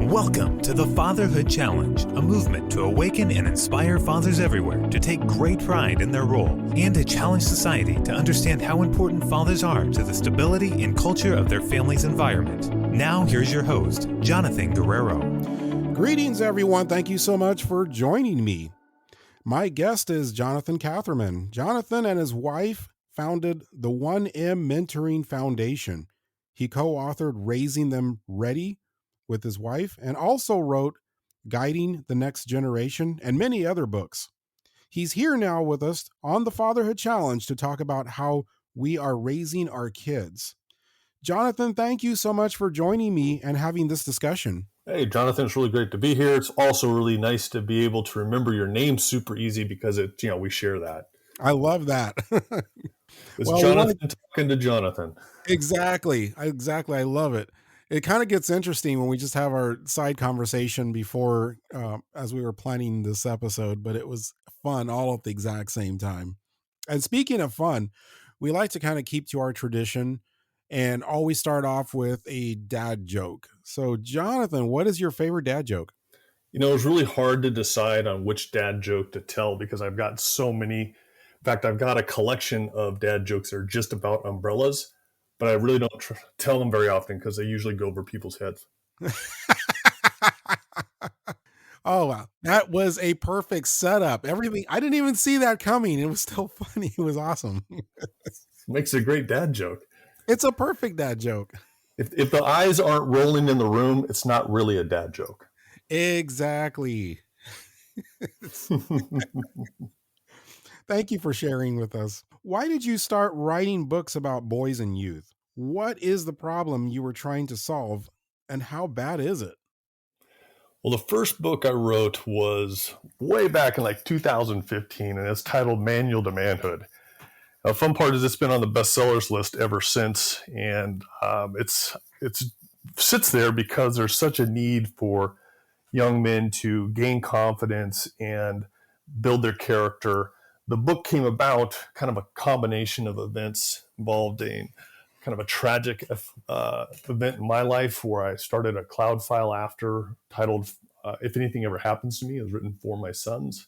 Welcome to the Fatherhood Challenge, a movement to awaken and inspire fathers everywhere to take great pride in their role and to challenge society to understand how important fathers are to the stability and culture of their family's environment. Now, here's your host, Jonathan Guerrero. Greetings, everyone. Thank you so much for joining me. My guest is Jonathan Catherman. Jonathan and his wife founded the 1M Mentoring Foundation. He co-authored Raising Them Ready with his wife and also wrote Guiding the Next Generation and many other books. He's here now with us on the Fatherhood Challenge to talk about how we are raising our kids. Jonathan, thank you so much for joining me and having this discussion. Hey, Jonathan, it's really great to be here. It's also really nice to be able to remember your name super easy because we share that. I love that. It's Jonathan talking to Jonathan. Exactly. I love it. It kind of gets interesting when we just have our side conversation before, as we were planning this episode, but it was fun all at the exact same time. And speaking of fun, we like to kind of keep to our tradition and always start off with a dad joke. So, Jonathan, what is your favorite dad joke? It was really hard to decide on which dad joke to tell because I've got so many. In fact, I've got a collection of dad jokes that are just about umbrellas, but I really don't tell them very often because they usually go over people's heads. Oh, wow. That was a perfect setup. Everything. I didn't even see that coming. It was still funny. It was awesome. Makes a great dad joke. It's a perfect dad joke. If the eyes aren't rolling in the room, it's not really a dad joke. Exactly. Thank you for sharing with us. Why did you start writing books about boys and youth? What is the problem you were trying to solve, and how bad is it? Well, the first book I wrote was way back in 2015, and it's titled Manual to Manhood. The fun part is it's been on the bestsellers list ever since, and it's sits there because there's such a need for young men to gain confidence and build their character. The book came about kind of a combination of events involved in kind of a tragic event in my life where I started a cloud file after titled If Anything Ever Happens to Me. It was written for my sons.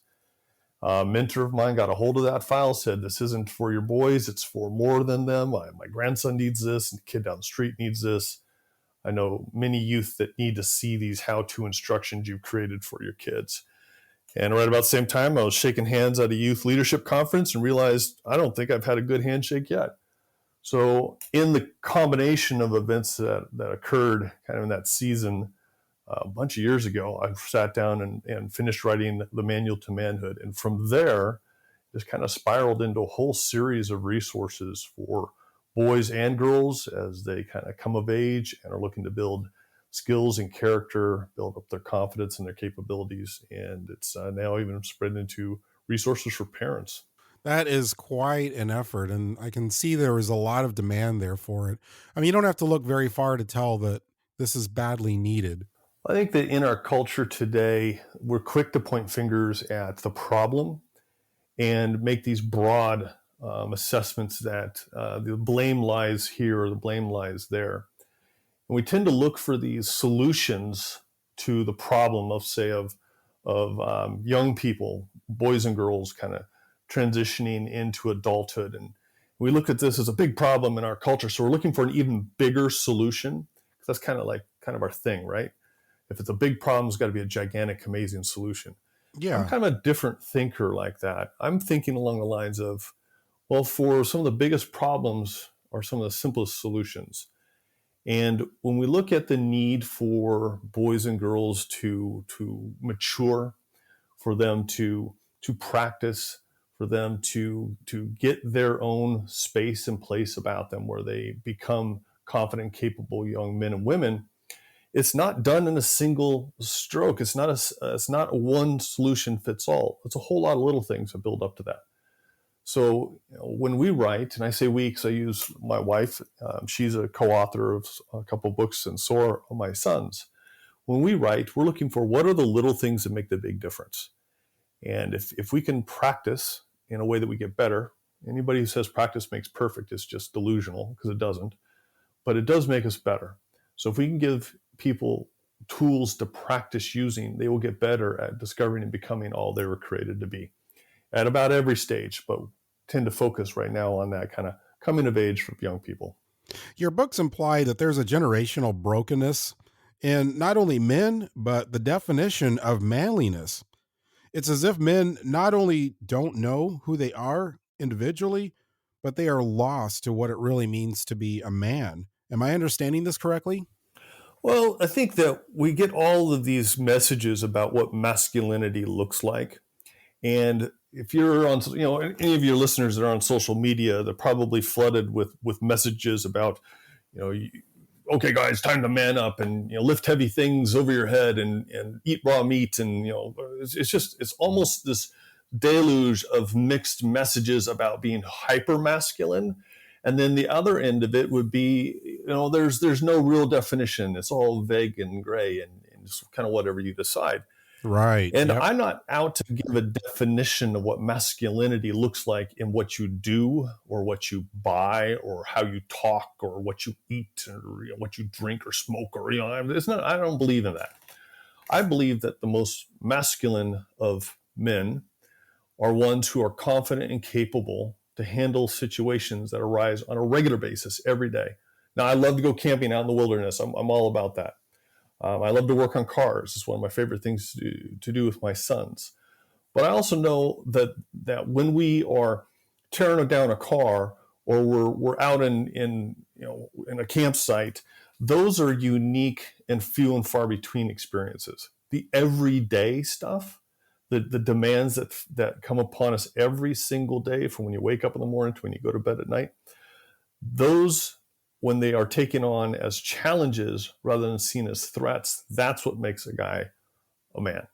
A mentor of mine got a hold of that file, said, this isn't for your boys, it's for more than them. My grandson needs this, and the kid down the street needs this. I know many youth that need to see these how-to instructions you've created for your kids. And right about the same time, I was shaking hands at a youth leadership conference and realized I don't think I've had a good handshake yet. So in the combination of events that occurred kind of in that season a bunch of years ago, I sat down and finished writing the Manual to Manhood. And from there, just kind of spiraled into a whole series of resources for boys and girls as they kind of come of age and are looking to build skills and character, build up their confidence and their capabilities. And it's now even spread into resources for parents. That is quite an effort, and I can see there is a lot of demand there for it. I mean, you don't have to look very far to tell that this is badly needed. I think that in our culture today, we're quick to point fingers at the problem and make these broad assessments that the blame lies here or the blame lies there. And we tend to look for these solutions to the problem of young people, boys and girls, kind of transitioning into adulthood. And we look at this as a big problem in our culture. So we're looking for an even bigger solution. That's kind of our thing, right? If it's a big problem, it's got to be a gigantic, amazing solution. Yeah. I'm kind of a different thinker like that. I'm thinking along the lines of, well, for some of the biggest problems are some of the simplest solutions. And when we look at the need for boys and girls to mature, for them to practice, for them to get their own space and place about them where they become confident, capable young men and women, it's not done in a single stroke. It's not a one solution fits all. It's a whole lot of little things that build up to that. So when we write, and I say we because I use my wife, she's a co-author of a couple of books, and so are my sons. When we write, we're looking for what are the little things that make the big difference. And if we can practice in a way that we get better, anybody who says practice makes perfect is just delusional because it doesn't, but it does make us better. So if we can give people tools to practice using, they will get better at discovering and becoming all they were created to be at about every stage, but tend to focus right now on that kind of coming of age for young people. Your books imply that there's a generational brokenness in not only men, but the definition of manliness. It's as if men not only don't know who they are individually, but they are lost to what it really means to be a man. Am I understanding this correctly? Well, I think that we get all of these messages about what masculinity looks like. And if you're on, any of your listeners that are on social media, they're probably flooded with messages about, you know, okay, guys, time to man up and lift heavy things over your head and eat raw meat, and it's almost this deluge of mixed messages about being hyper masculine. And then the other end of it would be, there's no real definition. It's all vague and gray and just kind of whatever you decide. Right. And Yep. I'm not out to give a definition of what masculinity looks like in what you do or what you buy or how you talk or what you eat or what you drink or smoke or it's not. I don't believe in that. I believe that the most masculine of men are ones who are confident and capable to handle situations that arise on a regular basis every day. Now, I love to go camping out in the wilderness. I'm all about that. I love to work on cars. It's one of my favorite things to do with my sons. But I also know that when we are tearing down a car or we're out in a campsite, those are unique and few and far between experiences. The everyday stuff, the demands that come upon us every single day, from when you wake up in the morning to when you go to bed at night, those, when they are taken on as challenges rather than seen as threats, that's what makes a guy a man.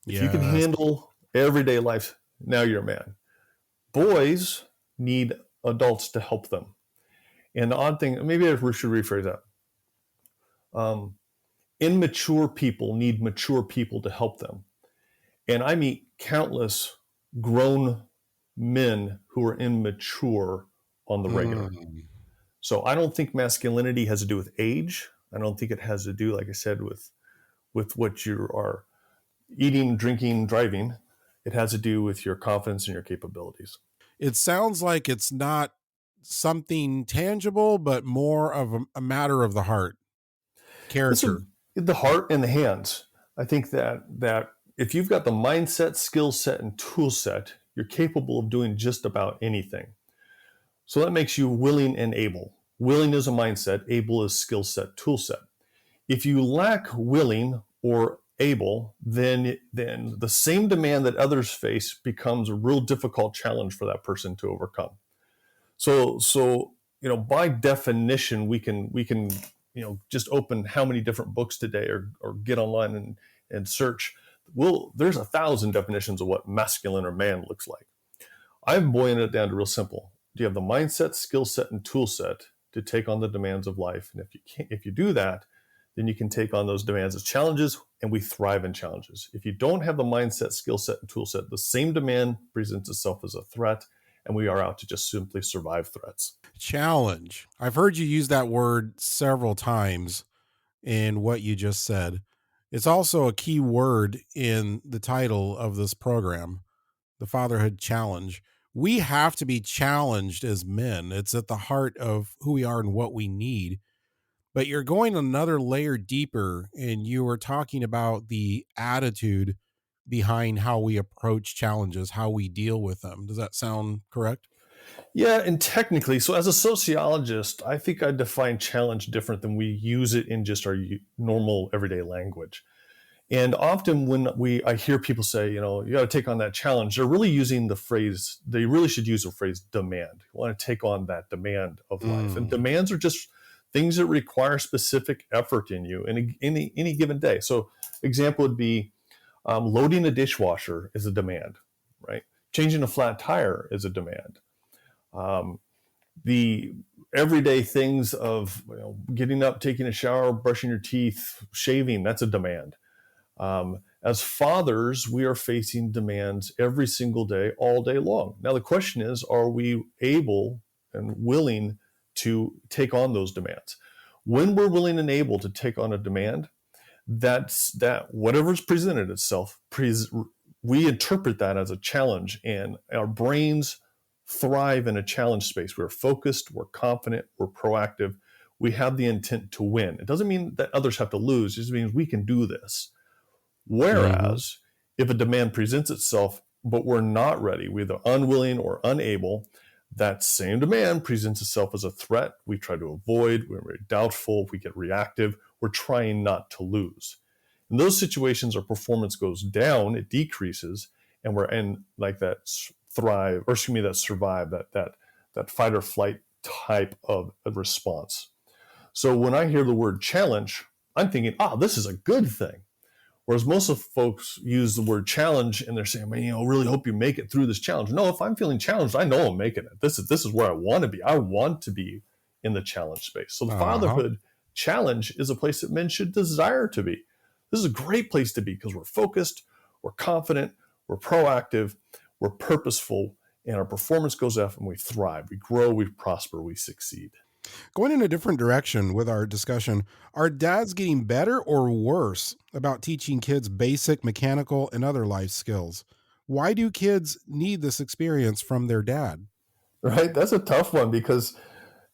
If you can Yes. handle everyday life, now you're a man. Boys need adults to help them. And the odd thing, maybe I should rephrase that. Immature people need mature people to help them. And I meet countless grown men who are immature on the regular. Mm. So I don't think masculinity has to do with age. I don't think it has to do, like I said, with what you are eating, drinking, driving. It has to do with your confidence and your capabilities. It sounds like it's not something tangible, but more of a matter of the heart, It's character. the heart and the hands. I think that if you've got the mindset, skill set, and tool set, you're capable of doing just about anything. So that makes you willing and able. Willing is a mindset, able is skill set, tool set. If you lack willing or able, then the same demand that others face becomes a real difficult challenge for that person to overcome. So by definition, we can just open how many different books today or get online and search. There's 1,000 definitions of what masculine or man looks like. I'm boiling it down to real simple. Do you have the mindset, skill set, and tool set to take on the demands of life? And if you do that, then you can take on those demands as challenges, and we thrive in challenges. If you don't have the mindset, skill set, and tool set, the same demand presents itself as a threat, and we are out to just simply survive threats. Challenge. I've heard you use that word several times in what you just said. It's also a key word in the title of this program, the Fatherhood Challenge. We have to be challenged as men. It's at the heart of who we are and what we need. But you're going another layer deeper, and you are talking about the attitude behind how we approach challenges, how we deal with them. Does that sound correct? Yeah, and technically, so as a sociologist, I think I define challenge different than we use it in just our normal everyday language. And often when I hear people say, you got to take on that challenge, they're really using the phrase, they really should use the phrase demand. You want to take on that demand of life. And Mm. demands are just things that require specific effort in you in any given day. So example would be loading a dishwasher is a demand, right? Changing a flat tire is a demand. The everyday things of getting up, taking a shower, brushing your teeth, shaving, that's a demand. As fathers, we are facing demands every single day, all day long. Now, the question is, are we able and willing to take on those demands? When we're willing and able to take on a demand, that whatever's presented itself, we interpret that as a challenge, and our brains thrive in a challenge space. We're focused, we're confident, we're proactive, we have the intent to win. It doesn't mean that others have to lose, it just means we can do this. Whereas if a demand presents itself, but we're not ready, we're either unwilling or unable, that same demand presents itself as a threat. We try to avoid, we're very doubtful, we get reactive, we're trying not to lose. In those situations, our performance goes down, it decreases, and we're in like that that survive, that fight or flight type of response. So when I hear the word challenge, I'm thinking, this is a good thing. Whereas most of folks use the word challenge and they're saying, man, really hope you make it through this challenge. No, if I'm feeling challenged, I know I'm making it. This is where I want to be. I want to be in the challenge space. So the fatherhood challenge is a place that men should desire to be. This is a great place to be because we're focused, we're confident, we're proactive, we're purposeful, and our performance goes up and we thrive. We grow, we prosper, we succeed. Going in a different direction with our discussion, are dads getting better or worse about teaching kids basic mechanical and other life skills? Why do kids need this experience from their dad? Right? That's a tough one because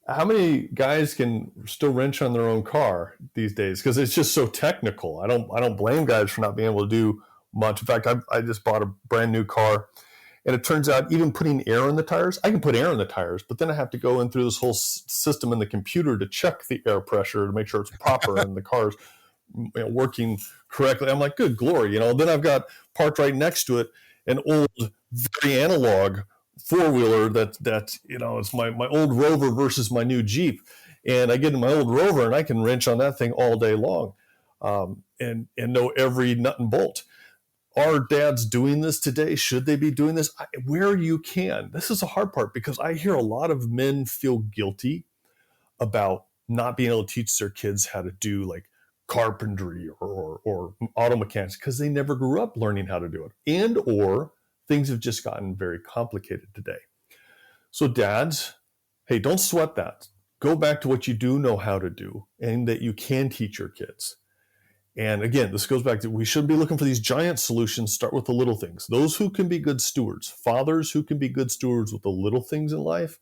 how many guys can still wrench on their own car these days? Because it's just so technical. I don't blame guys for not being able to do much. In fact, I just bought a brand new car, and it turns out even putting air in the tires, I can put air in the tires, but then I have to go in through this whole system in the computer to check the air pressure to make sure it's proper and the car's working correctly. I'm like, good glory, Then I've got parked right next to it an old, very analog four-wheeler that it's my old Rover versus my new Jeep, and I get in my old Rover and I can wrench on that thing all day long, and know every nut and bolt. Are dads doing this today? Should they be doing this? Where you can. This is the hard part because I hear a lot of men feel guilty about not being able to teach their kids how to do like carpentry or auto mechanics because they never grew up learning how to do it, and or things have just gotten very complicated today. So dads, hey, don't sweat that. Go back to what you do know how to do and that you can teach your kids. And again, this goes back to we shouldn't be looking for these giant solutions. Start with the little things. Those who can be good stewards, fathers who can be good stewards with the little things in life,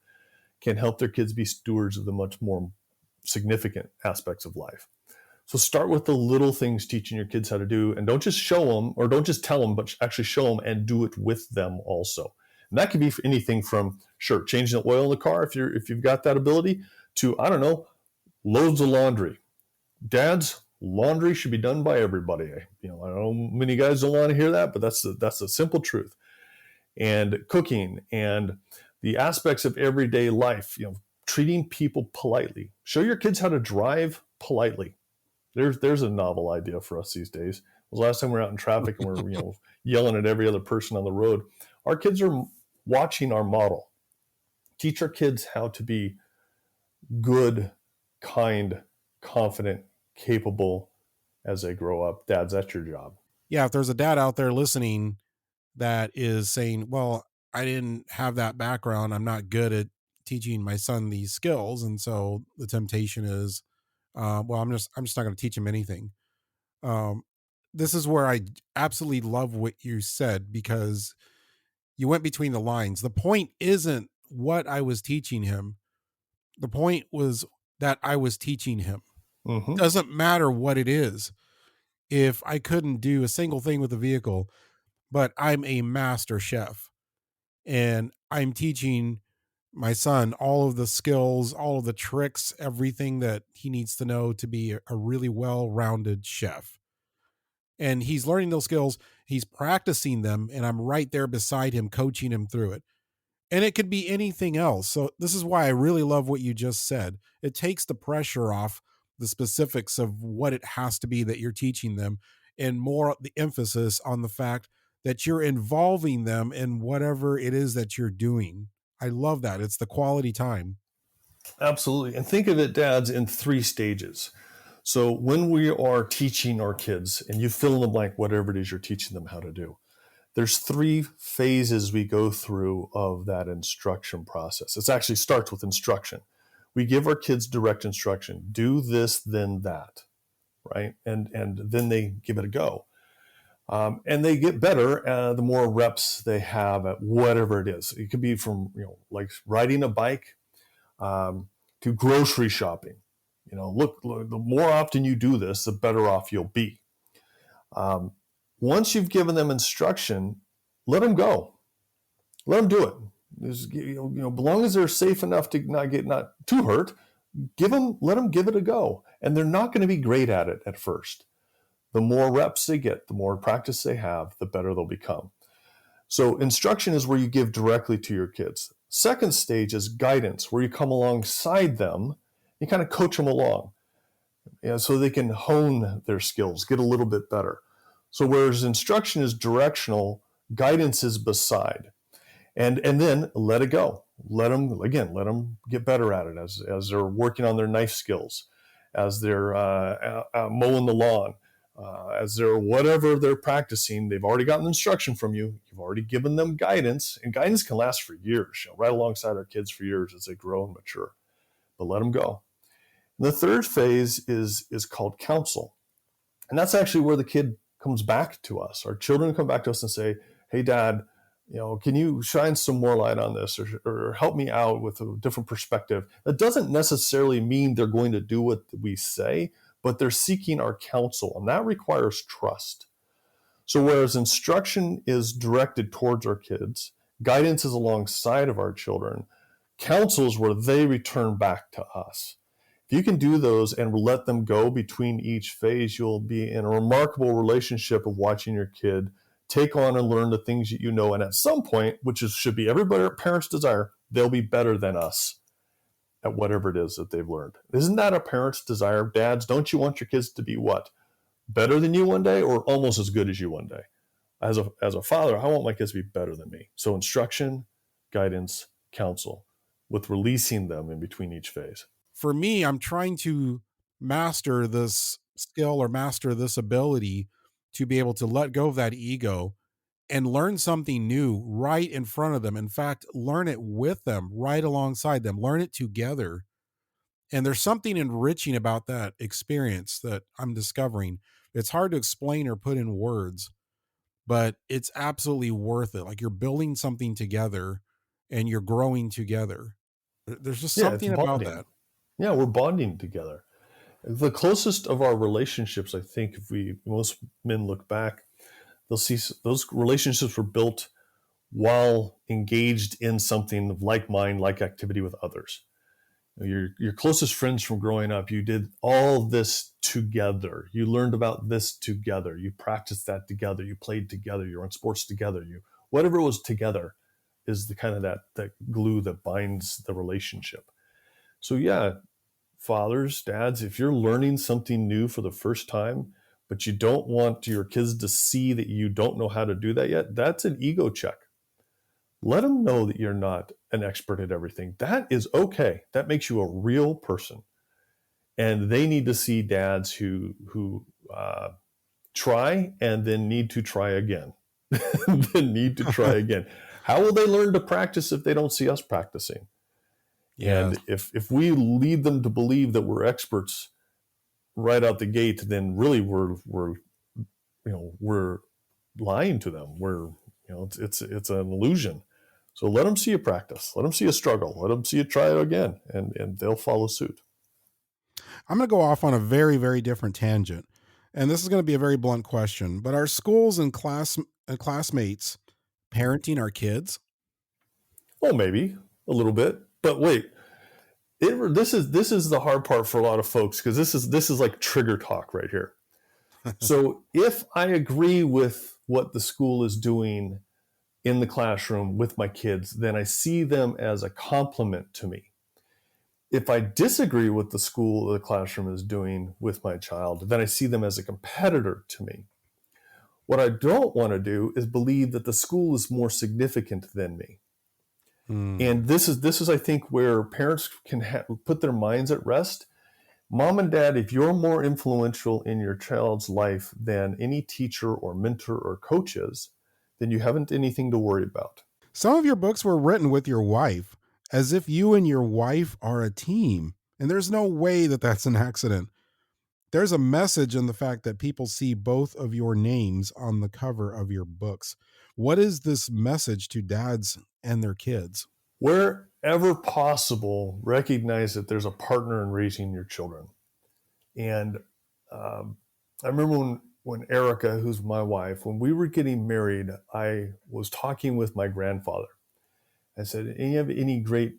can help their kids be stewards of the much more significant aspects of life. So start with the little things, teaching your kids how to do, and don't just show them or don't just tell them, but actually show them and do it with them also. And that can be for anything from, sure, changing the oil in the car if you've got that ability, to, I don't know, loads of laundry. Dads, laundry should be done by everybody. I know many guys don't want to hear that, but that's the simple truth. And cooking and the aspects of everyday life, treating people politely. Show your kids how to drive politely. There's a novel idea for us these days. It was the last time we were out in traffic and we're yelling at every other person on the road. Our kids are watching our model. Teach our kids how to be good, kind, confident, capable as they grow up. Dads, that's your job. Yeah, if there's a dad out there listening that is saying, well, I didn't have that background, I'm not good at teaching my son these skills, and so the temptation is, well, I'm just not going to teach him anything. This is where I absolutely love what you said, because you went between the lines. The point isn't what I was teaching him. The point was that I was teaching him. Mm-hmm. Doesn't matter what it is. If I couldn't do a single thing with the vehicle, but I'm a master chef and I'm teaching my son all of the skills, all of the tricks, everything that he needs to know to be a really well-rounded chef. And he's learning those skills, he's practicing them, and I'm right there beside him, coaching him through it. And it could be anything else. So this is why I really love what you just said. It takes the pressure off the specifics of what it has to be that you're teaching them, and more the emphasis on the fact that you're involving them in whatever it is that you're doing. I love that. It's the quality time. Absolutely. And think of it, dads, in 3 stages. So when we are teaching our kids, and you fill in the blank, whatever it is you're teaching them how to do, there's 3 phases we go through of that instruction process. It actually starts with instruction. We give our kids direct instruction. Do this, then that. right? And then they give it a go. And they get better the more reps they have at whatever it is. It could be from, like riding a bike, to grocery shopping. Look, the more often you do this, the better off you'll be. Once you've given them instruction, let them go. Let them do it. As long as they're safe enough to not get too hurt, let them give it a go. And they're not going to be great at it at first. The more reps they get, the more practice they have, the better they'll become. So instruction is where you give directly to your kids. Second stage is guidance, where you come alongside them, you kind of coach them along, so they can hone their skills, get a little bit better. So whereas instruction is directional, guidance is beside. And then let it go. Let them get better at it as they're working on their knife skills, as they're mowing the lawn, as they're whatever they're practicing. They've already gotten instruction from you. You've already given them guidance, and guidance can last for years, right alongside our kids for years as they grow and mature. But let them go. And the third phase is called counsel. And that's actually where the kid comes back to us. Our children come back to us and say, hey, Dad, can you shine some more light on this, or help me out with a different perspective? That doesn't necessarily mean they're going to do what we say, but they're seeking our counsel, and that requires trust. So whereas instruction is directed towards our kids, guidance is alongside of our children, counsel is where they return back to us. If you can do those and let them go between each phase, you'll be in a remarkable relationship of watching your kid take on and learn the things that you know. And at some point, should be everybody, parents' desire, they'll be better than us at whatever it is that they've learned. Isn't that a parent's desire? Dads, don't you want your kids to be what? Better than you one day, or almost as good as you one day? As a father, I want my kids to be better than me. So instruction, guidance, counsel, with releasing them in between each phase. For me, I'm trying to master this skill or master this ability to be able to let go of that ego and learn something new right in front of them. In fact, learn it with them, right alongside them, learn it together. And there's something enriching about that experience that I'm discovering. It's hard to explain or put in words, but it's absolutely worth it. Like you're building something together and you're growing together. There's just something about that. Yeah, we're bonding together. The closest of our relationships, I think, if most men look back, they'll see those relationships were built while engaged in something of like mind, like activity with others. Your closest friends from growing up, you did all this together. You learned about this together. You practiced that together. You played together. You were in sports together. Whatever it was together is the kind of that glue that binds the relationship. So yeah, fathers, dads, if you're learning something new for the first time, but you don't want your kids to see that you don't know how to do that yet, that's an ego check. Let them know that you're not an expert at everything. That is okay. That makes you a real person. And they need to see dads who try and then need to try again. Then need to try again. How will they learn to practice if they don't see us practicing? Yeah. And if we lead them to believe that we're experts right out the gate, then really we're lying to them. It's an illusion. So let them see you practice. Let them see you struggle. Let them see you try it again, and they'll follow suit. I'm going to go off on a very, very different tangent. And this is going to be a very blunt question, but are schools and classmates parenting our kids? Oh, maybe a little bit, but wait, this is the hard part for a lot of folks, because this is like trigger talk right here. So if I agree with what the school is doing in the classroom with my kids, then I see them as a compliment to me. If I disagree with the school or the classroom is doing with my child, then I see them as a competitor to me. What I don't want to do is believe that the school is more significant than me. And this is, I think, where parents can put their minds at rest. Mom and dad, if you're more influential in your child's life than any teacher or mentor or coach is, then you haven't anything to worry about. Some of your books were written with your wife, as if you and your wife are a team. And there's no way that that's an accident. There's a message in the fact that people see both of your names on the cover of your books. What is this message to dads and their kids? Wherever possible, recognize that there's a partner in raising your children. And I remember when Erica, who's my wife, when we were getting married, I was talking with my grandfather. I said, "Do you have any great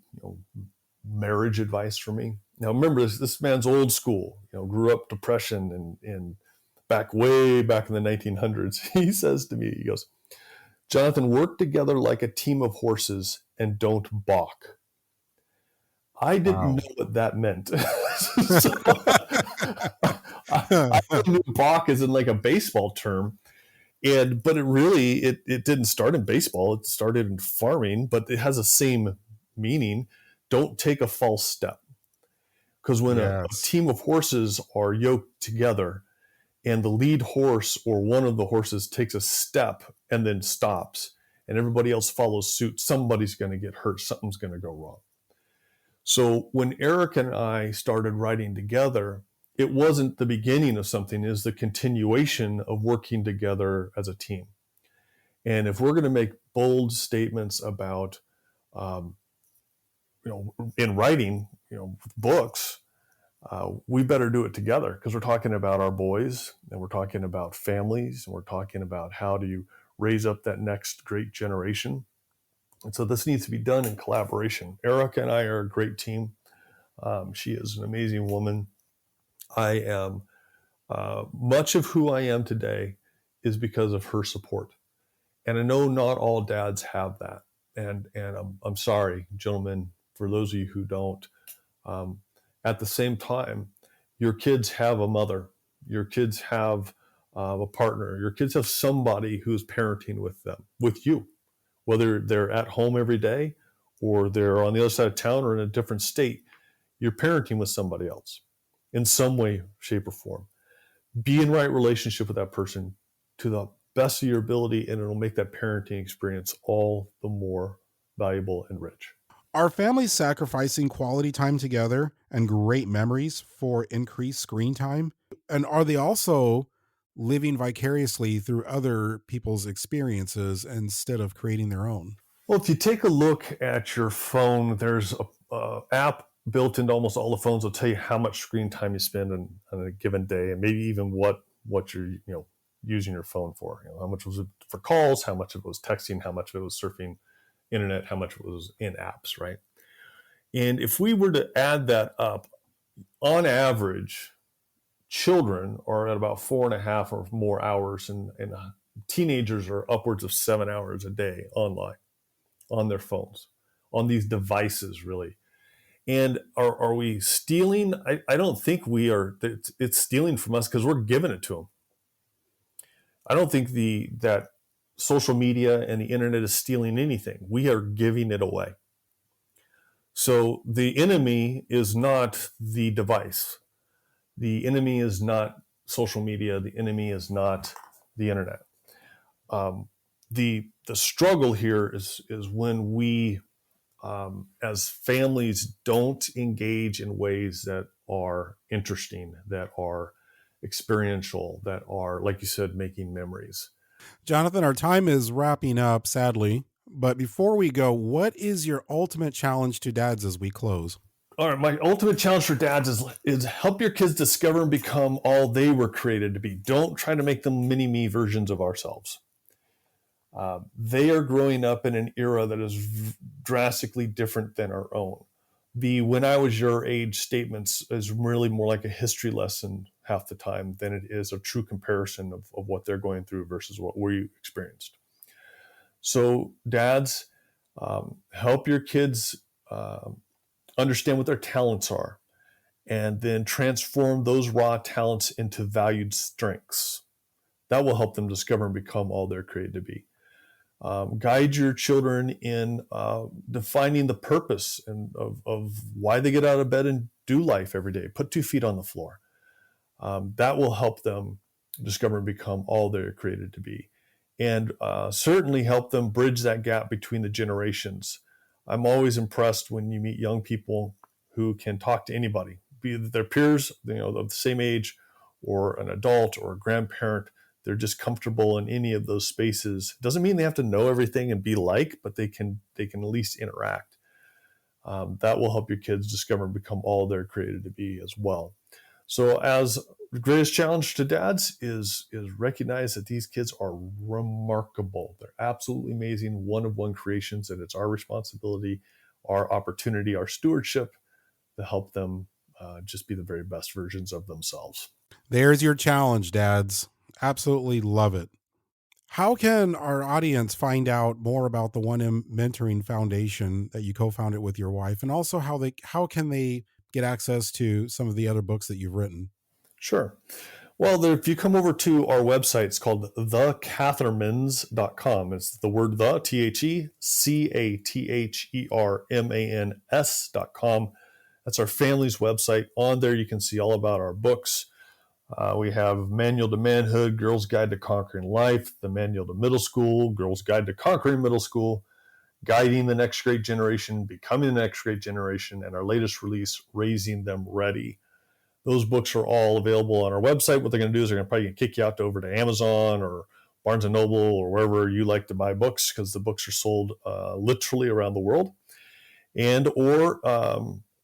marriage advice for me?" Now, remember, this man's old school, grew up Depression and way back in the 1900s. He says to me, he goes, "Jonathan, work together like a team of horses and don't balk." I didn't Wow. know what that meant. So, I knew balk as in like a baseball term. But it didn't start in baseball. It started in farming, but it has the same meaning. Don't take a false step. Because when a Yes. team of horses are yoked together and the lead horse or one of the horses takes a step and then stops and everybody else follows suit, somebody's going to get hurt. Something's going to go wrong. So when Eric and I started writing together, it wasn't the beginning of something, it was the continuation of working together as a team. And if we're going to make bold statements about, in writing, books, we better do it together because we're talking about our boys and we're talking about families and we're talking about how do you raise up that next great generation. And so this needs to be done in collaboration. Erica and I are a great team. She is an amazing woman. I am, much of who I am today is because of her support. And I know not all dads have that. And I'm sorry, gentlemen, for those of you who don't. Um, at the same time, your kids have a mother, your kids have a partner, your kids have somebody who's parenting with them, with you, whether they're at home every day or they're on the other side of town or in a different state. You're parenting with somebody else in some way, shape, or form. Be in right relationship with that person to the best of your ability, and it'll make that parenting experience all the more valuable and rich. Are families sacrificing quality time together and great memories for increased screen time? And are they also living vicariously through other people's experiences instead of creating their own? Well, if you take a look at your phone, there's a app built into almost all the phones will tell you how much screen time you spend on a given day, and maybe even what you're using your phone for. How much was it for calls? How much of it was texting? How much of it was surfing internet? How much of it was in apps? Right. And if we were to add that up, on average, children are at about 4.5 or more hours, and teenagers are upwards of 7 hours a day online on their phones, on these devices, really. And are we stealing? I don't think we are. It's stealing from us because we're giving it to them. I don't think that social media and the internet is stealing anything. We are giving it away. So the enemy is not the device. The enemy is not social media. The enemy is not the internet. The struggle here is when we, as families, don't engage in ways that are interesting, that are experiential, that are, like you said, making memories. Jonathan, our time is wrapping up, sadly. But before we go, what is your ultimate challenge to dads as we close? All right, my ultimate challenge for dads is help your kids discover and become all they were created to be. Don't try to make them mini-me versions of ourselves. They are growing up in an era that is drastically different than our own. The "when I was your age" statements is really more like a history lesson half the time than it is a true comparison of what they're going through versus what we experienced. So, dads, help your kids understand what their talents are and then transform those raw talents into valued strengths. That will help them discover and become all they're created to be. Guide your children in defining the purpose of why they get out of bed and do life every day. Put 2 feet on the floor. That will help them discover and become all they're created to be. And certainly help them bridge that gap between the generations. I'm always impressed when you meet young people who can talk to anybody, be it their peers, of the same age, or an adult or a grandparent, they're just comfortable in any of those spaces. Doesn't mean they have to know everything and be like, but they can at least interact. That will help your kids discover and become all they're created to be as well. So as the greatest challenge to dads is recognize that these kids are remarkable. They're absolutely amazing, one-of-one creations, and it's our responsibility, our opportunity, our stewardship to help them just be the very best versions of themselves. There's your challenge, dads. Absolutely love it. How can our audience find out more about the 1M Mentoring Foundation that you co-founded with your wife, and also how can they get access to some of the other books that you've written? Sure. Well, if you come over to our website, it's called thecathermans.com. It's the word the, Cathermans.com. That's our family's website. On there, you can see all about our books. We have Manual to Manhood, Girl's Guide to Conquering Life, the Manual to Middle School, Girl's Guide to Conquering Middle School, Guiding the Next Great Generation, Becoming the Next Great Generation, and our latest release, Raising Them Ready. Those books are all available on our website. What they're going to do is they're going to probably kick you out over to Amazon or Barnes & Noble or wherever you like to buy books, because the books are sold literally around the world. Or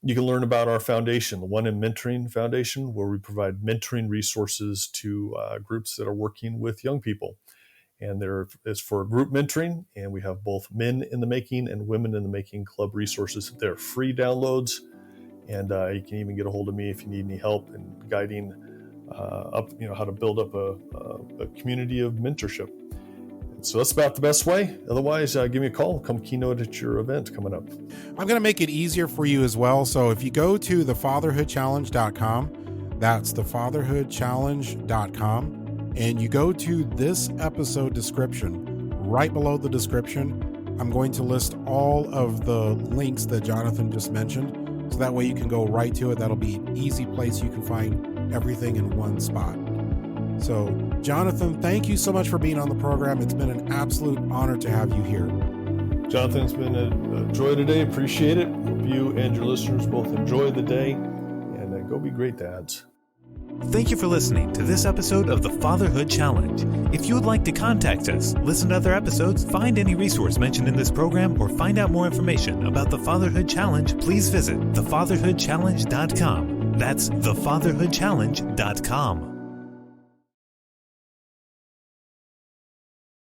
you can learn about our foundation, the 1M Mentoring Foundation, where we provide mentoring resources to groups that are working with young people. And it's for group mentoring, and we have both Men in the Making and Women in the Making Club resources. They're free downloads, and you can even get a hold of me if you need any help in guiding how to build up a community of mentorship. So that's about the best way. Otherwise, give me a call. Come keynote at your event coming up. I'm going to make it easier for you as well. So if you go to thefatherhoodchallenge.com, that's thefatherhoodchallenge.com, and you go to this episode description, right below the description, I'm going to list all of the links that Jonathan just mentioned. So that way you can go right to it. That'll be an easy place. You can find everything in one spot. So, Jonathan, thank you so much for being on the program. It's been an absolute honor to have you here. Jonathan, it's been a joy today. Appreciate it. Hope you and your listeners both enjoy the day, and go be great dads. Thank you for listening to this episode of the Fatherhood Challenge. If you would like to contact us, listen to other episodes, find any resource mentioned in this program, or find out more information about the Fatherhood Challenge, please visit thefatherhoodchallenge.com. That's thefatherhoodchallenge.com.